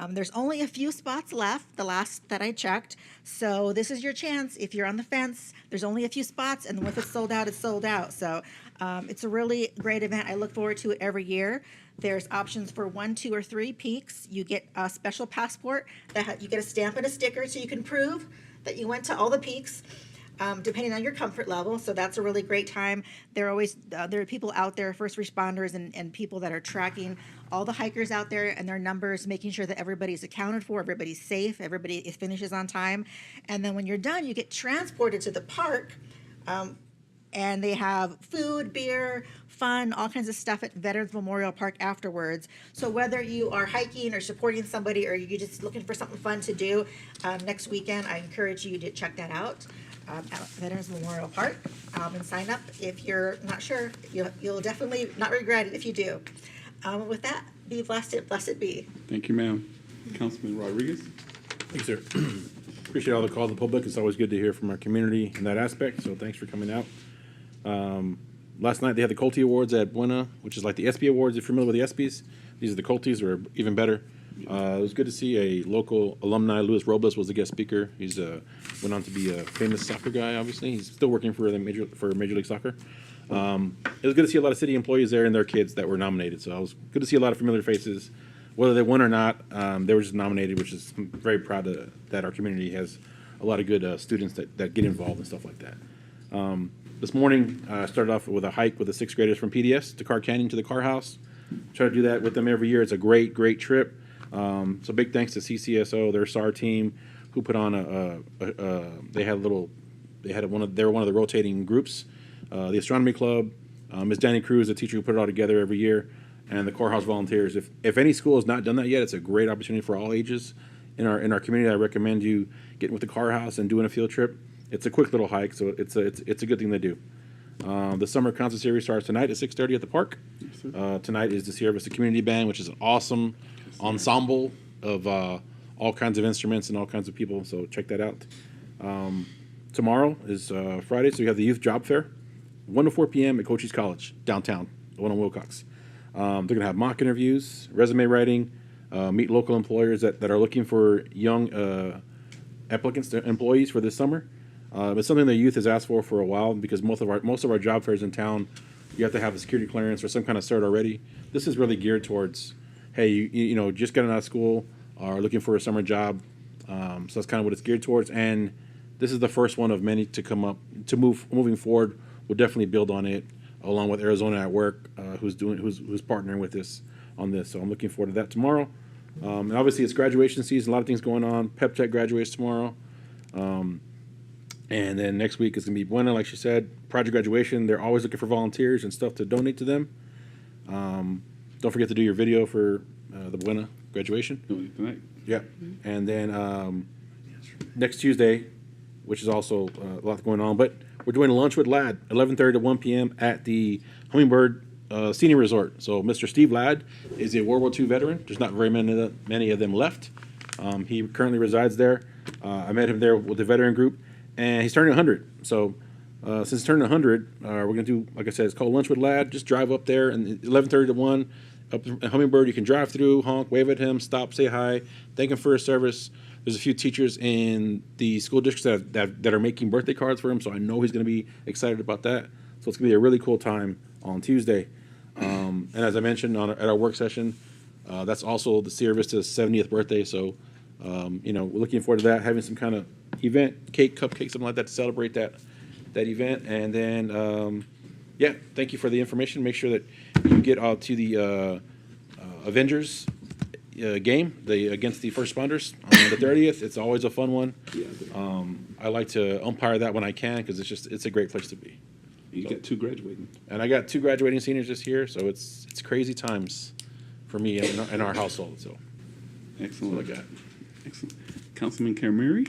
There's only a few spots left, the last that I checked. So this is your chance. If you're on the fence, there's only a few spots, and if it's sold out, it's sold out. So it's a really great event. I look forward to it every year. There's options for 1, 2, or 3 peaks. You get a special passport that you get a stamp and a sticker so you can prove that you went to all the peaks. Depending on your comfort level. So that's a really great time. There are people out there, first responders and people that are tracking all the hikers out there and their numbers, making sure that everybody's accounted for, everybody's safe, everybody finishes on time. And then when you're done, you get transported to the park, and they have food, beer, fun, all kinds of stuff at Veterans Memorial Park afterwards. So whether you are hiking or supporting somebody, or you're just looking for something fun to do next weekend, I encourage you to check that out. At Veterans Memorial Park, and sign up. If you're not sure, you'll definitely not regret it if you do. With that, be blessed, blessed be.
Thank you, ma'am. Councilman Rodriguez.
Thanks, sir. Appreciate all the calls of the public. It's always good to hear from our community in that aspect, so thanks for coming out. Last night they had the Colte Awards at Buena, which is like the ESPY Awards. If you're familiar with the ESPYs, these are the Coltes, or even better. It was good to see a local alumni. Luis Robles was the guest speaker. He's went on to be a famous soccer guy. Obviously, he's still working for Major League Soccer. It was good to see a lot of city employees there and their kids that were nominated. So it was good to see a lot of familiar faces, whether they won or not. They were just nominated, which is I'm very proud that our community has a lot of good students that get involved and stuff like that. This morning, I started off with a hike with the 6th graders from PDS to Carr Canyon to the Carr House. Try to do that with them every year. It's a great trip. So big thanks to CCSO, their SAR team, who put on they were one of the rotating groups, the Astronomy Club, Ms. Danny Cruz, the teacher who put it all together every year, and the Courthouse volunteers. If any school has not done that yet, it's a great opportunity for all ages in our community. I recommend you getting with the Carr House and doing a field trip. It's a quick little hike, so it's a good thing to do. The summer concert series starts tonight at 6:30 at the park. Tonight is the Sierra Vista Community Band, which is an awesome ensemble of all kinds of instruments and all kinds of people, so check that out. Tomorrow is Friday, so you have the Youth Job Fair, 1 to 4 p.m. at Cochise College, downtown, the one on Wilcox. They're going to have mock interviews, resume writing, meet local employers that are looking for young applicants, employees for this summer. It's something the youth has asked for a while, because most of our job fairs in town, you have to have a security clearance or some kind of cert already. This is really geared towards, hey, you know, just getting out of school or looking for a summer job. So that's kind of what it's geared towards. And this is the first one of many to come up. Moving forward, we'll definitely build on it, along with Arizona at Work, who's partnering with us on this. So I'm looking forward to that tomorrow. And obviously it's graduation season, a lot of things going on. Pep Tech graduates tomorrow. And then next week is going to be Buena, like she said, project graduation. They're always looking for volunteers and stuff to donate to them. Don't forget to do your video for the Buena graduation.
Tonight.
Yeah. And then next Tuesday, which is also a lot going on, but we're doing a lunch with Ladd, 11:30 to 1 p.m. at the Hummingbird Senior Resort. So Mr. Steve Ladd is a World War II veteran. There's not very many of them left. He currently resides there. I met him there with the veteran group, and he's turning 100. So Since it's turning 100, we're going to do, like I said, it's called Lunch with Lad. Just drive up there, and 11:30 to 1, up in Hummingbird. You can drive through, honk, wave at him, stop, say hi, thank him for his service. There's a few teachers in the school districts that are making birthday cards for him, so I know he's going to be excited about that. So it's going to be a really cool time on Tuesday. And as I mentioned at our work session, that's also the Sierra Vista's 70th birthday. So, we're looking forward to that, having some kind of event, cake, cupcake, something like that to celebrate that event. And then, thank you for the information. Make sure that you get out to the Avengers game against the first responders on the 30th. It's always a fun one. I like to umpire that when I can because it's a great place to be.
You got 2 graduating.
And I got 2 graduating seniors this year, so it's crazy times for me and our household. So
Excellent.
that's what I got.
Excellent. Councilman Cameri?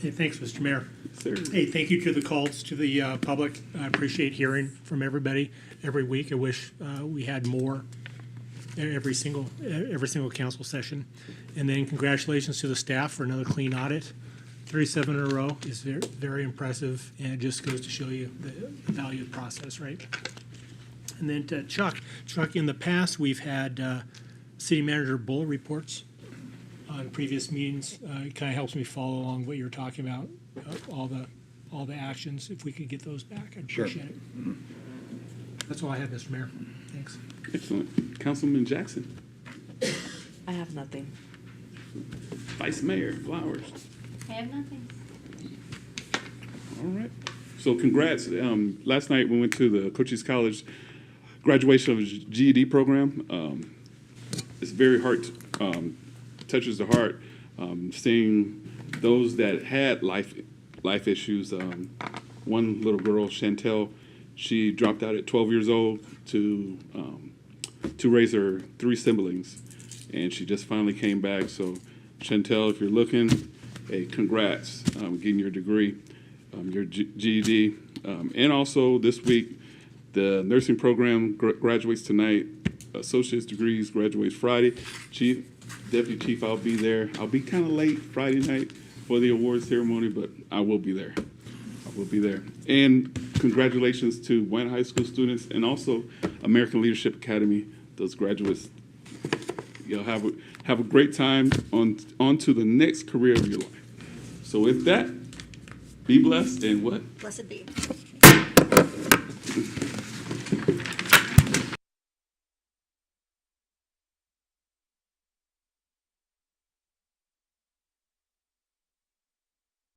Hey, thanks, Mr. Mayor.
Sir.
Hey, thank you to the calls to the public. I appreciate hearing from everybody every week. I wish we had more every single council session. And then congratulations to the staff for another clean audit. 37 in a row is very, very impressive, and it just goes to show you the value of the process, right? And then to Chuck, in the past, we've had city manager bullet reports on previous meetings. It kind of helps me follow along what you're talking about, all the actions. If we could get those back, I'd appreciate it. That's all I have, Mr. Mayor. Thanks.
Excellent. Councilman Jackson?
I have nothing.
Vice Mayor Flowers?
I have nothing.
All right. So congrats. Last night we went to the Cochise College graduation of the GED program. It's very heart, touches the heart, seeing those that had life issues. One little girl, Chantel, she dropped out at 12 years old to raise her 3 siblings, and she just finally came back. So Chantel, if you're looking, hey, congrats, getting your degree, your GED. And also this week, the nursing program graduates tonight. Associate's degrees graduates Friday. Deputy Chief, I'll be there. I'll be kind of late Friday night for the awards ceremony, but I will be there. And congratulations to Wayne High School students and also American Leadership Academy, those graduates. You'll have a great time on to the next career of your life. So with that, be blessed and what?
Blessed be.